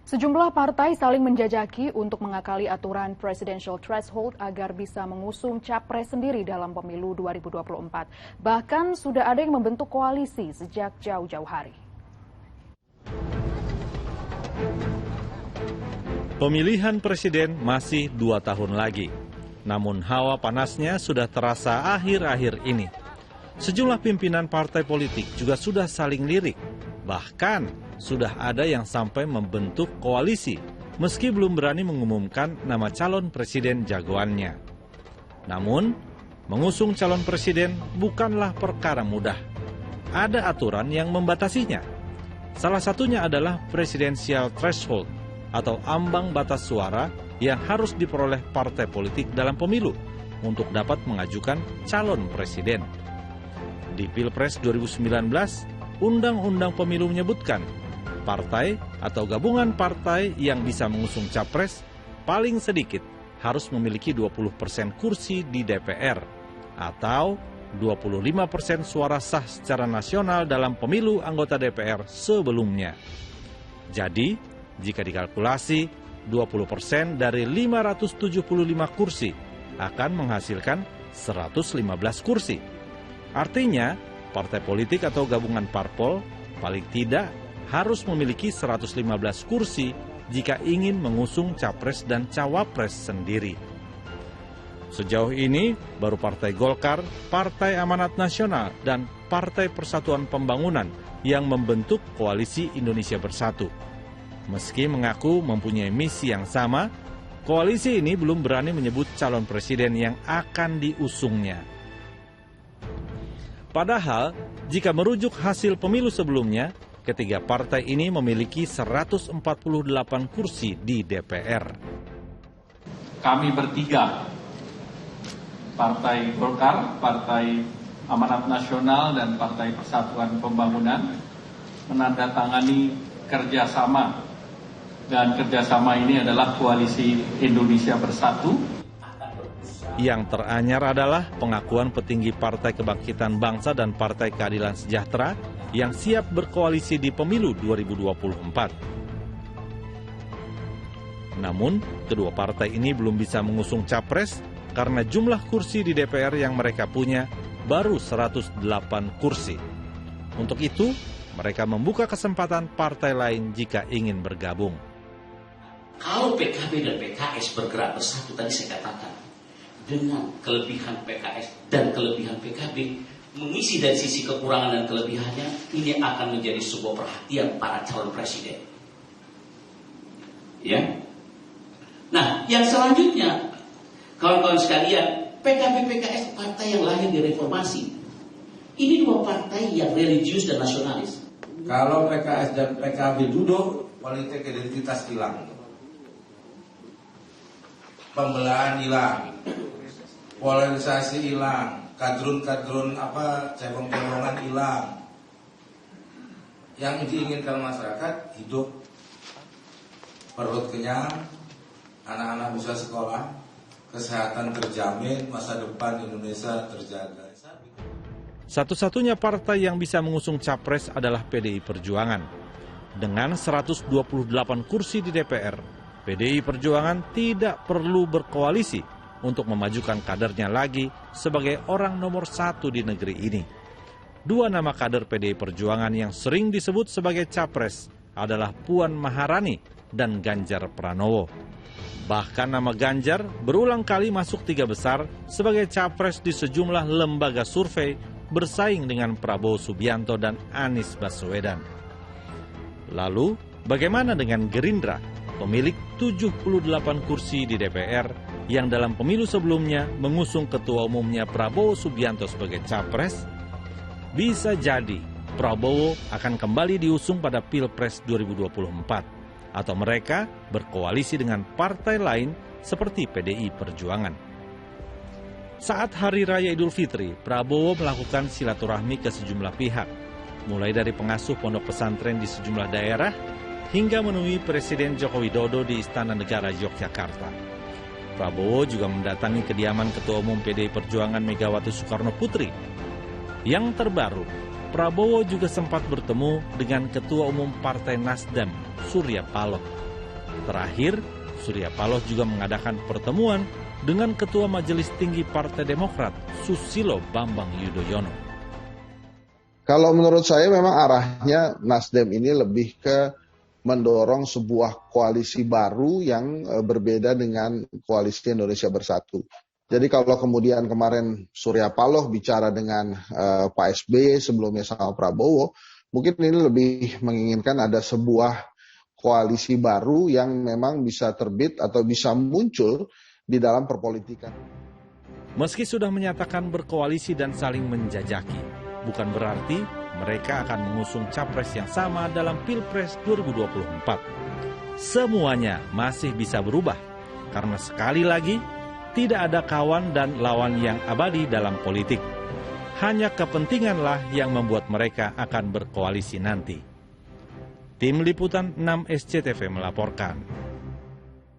Sejumlah partai saling menjajaki untuk mengakali aturan presidential threshold agar bisa mengusung capres sendiri dalam pemilu 2024. Bahkan sudah ada yang membentuk koalisi sejak jauh-jauh hari. Pemilihan presiden masih 2 tahun lagi. Namun hawa panasnya sudah terasa akhir-akhir ini. Sejumlah pimpinan partai politik juga sudah saling lirik. Bahkan sudah ada yang sampai membentuk koalisi, meski belum berani mengumumkan nama calon presiden jagoannya. Namun, mengusung calon presiden bukanlah perkara mudah. Ada aturan yang membatasinya. Salah satunya adalah presidensial threshold, atau ambang batas suara yang harus diperoleh partai politik dalam pemilu untuk dapat mengajukan calon presiden. Di Pilpres 2019, Undang-Undang Pemilu menyebutkan partai atau gabungan partai yang bisa mengusung capres paling sedikit harus memiliki 20% kursi di DPR atau 25% suara sah secara nasional dalam pemilu anggota DPR sebelumnya. Jadi, jika dikalkulasi, 20% dari 575 kursi akan menghasilkan 115 kursi. Artinya, partai politik atau gabungan parpol paling tidak harus memiliki 115 kursi jika ingin mengusung capres dan cawapres sendiri. Sejauh ini, baru Partai Golkar, Partai Amanat Nasional, dan Partai Persatuan Pembangunan yang membentuk Koalisi Indonesia Bersatu. Meski mengaku mempunyai misi yang sama, koalisi ini belum berani menyebut calon presiden yang akan diusungnya. Padahal, jika merujuk hasil pemilu sebelumnya, ketiga partai ini memiliki 148 kursi di DPR. Kami bertiga, Partai Golkar, Partai Amanat Nasional, dan Partai Persatuan Pembangunan menandatangani kerjasama. Dan kerjasama ini adalah Koalisi Indonesia Bersatu. Yang teranyar adalah pengakuan petinggi Partai Kebangkitan Bangsa dan Partai Keadilan Sejahtera yang siap berkoalisi di pemilu 2024. Namun, kedua partai ini belum bisa mengusung capres karena jumlah kursi di DPR yang mereka punya baru 108 kursi. Untuk itu, mereka membuka kesempatan partai lain jika ingin bergabung. Kalau PKB dan PKS bergerak bersatu, tadi saya katakan, dengan kelebihan PKS dan kelebihan PKB, mengisi dari sisi kekurangan dan kelebihannya, ini akan menjadi sebuah perhatian para calon presiden. Ya. Nah, yang selanjutnya, kawan-kawan sekalian, PKB PKS partai yang lahir di reformasi. Ini dua partai yang religius dan nasionalis. Kalau PKS dan PKB duduk, politik identitas hilang. Pembelahan hilang. Polarisasi hilang, kadrun cebong-cebongan hilang. Yang diinginkan masyarakat hidup perut kenyang, anak-anak bisa sekolah, kesehatan terjamin, masa depan Indonesia terjaga. Satu-satunya partai yang bisa mengusung capres adalah PDI Perjuangan. Dengan 128 kursi di DPR, PDI Perjuangan tidak perlu berkoalisi untuk memajukan kadernya lagi sebagai orang nomor 1 di negeri ini. Dua nama kader PDI Perjuangan yang sering disebut sebagai capres adalah Puan Maharani dan Ganjar Pranowo. Bahkan nama Ganjar berulang kali masuk 3 besar sebagai capres di sejumlah lembaga survei bersaing dengan Prabowo Subianto dan Anies Baswedan. Lalu, bagaimana dengan Gerindra, pemilik 78 kursi di DPR yang dalam pemilu sebelumnya mengusung ketua umumnya Prabowo Subianto sebagai capres? Bisa jadi Prabowo akan kembali diusung pada Pilpres 2024 atau mereka berkoalisi dengan partai lain seperti PDI Perjuangan. Saat Hari Raya Idul Fitri, Prabowo melakukan silaturahmi ke sejumlah pihak, mulai dari pengasuh pondok pesantren di sejumlah daerah hingga menemui Presiden Joko Widodo di Istana Negara Yogyakarta. Prabowo juga mendatangi kediaman Ketua Umum PDI Perjuangan Megawati Soekarno Putri. Yang terbaru, Prabowo juga sempat bertemu dengan Ketua Umum Partai Nasdem, Surya Paloh. Terakhir, Surya Paloh juga mengadakan pertemuan dengan Ketua Majelis Tinggi Partai Demokrat, Susilo Bambang Yudhoyono. Kalau menurut saya memang arahnya Nasdem ini lebih ke mendorong sebuah koalisi baru yang berbeda dengan koalisi Indonesia Bersatu. Jadi kalau kemudian kemarin Surya Paloh bicara dengan Pak SBY sebelumnya sama Prabowo, mungkin ini lebih menginginkan ada sebuah koalisi baru yang memang bisa terbit atau bisa muncul di dalam perpolitikan. Meski sudah menyatakan berkoalisi dan saling menjajaki, bukan berarti mereka akan mengusung capres yang sama dalam Pilpres 2024. Semuanya masih bisa berubah, karena sekali lagi, tidak ada kawan dan lawan yang abadi dalam politik. Hanya kepentinganlah yang membuat mereka akan berkoalisi nanti. Tim Liputan 6 SCTV melaporkan.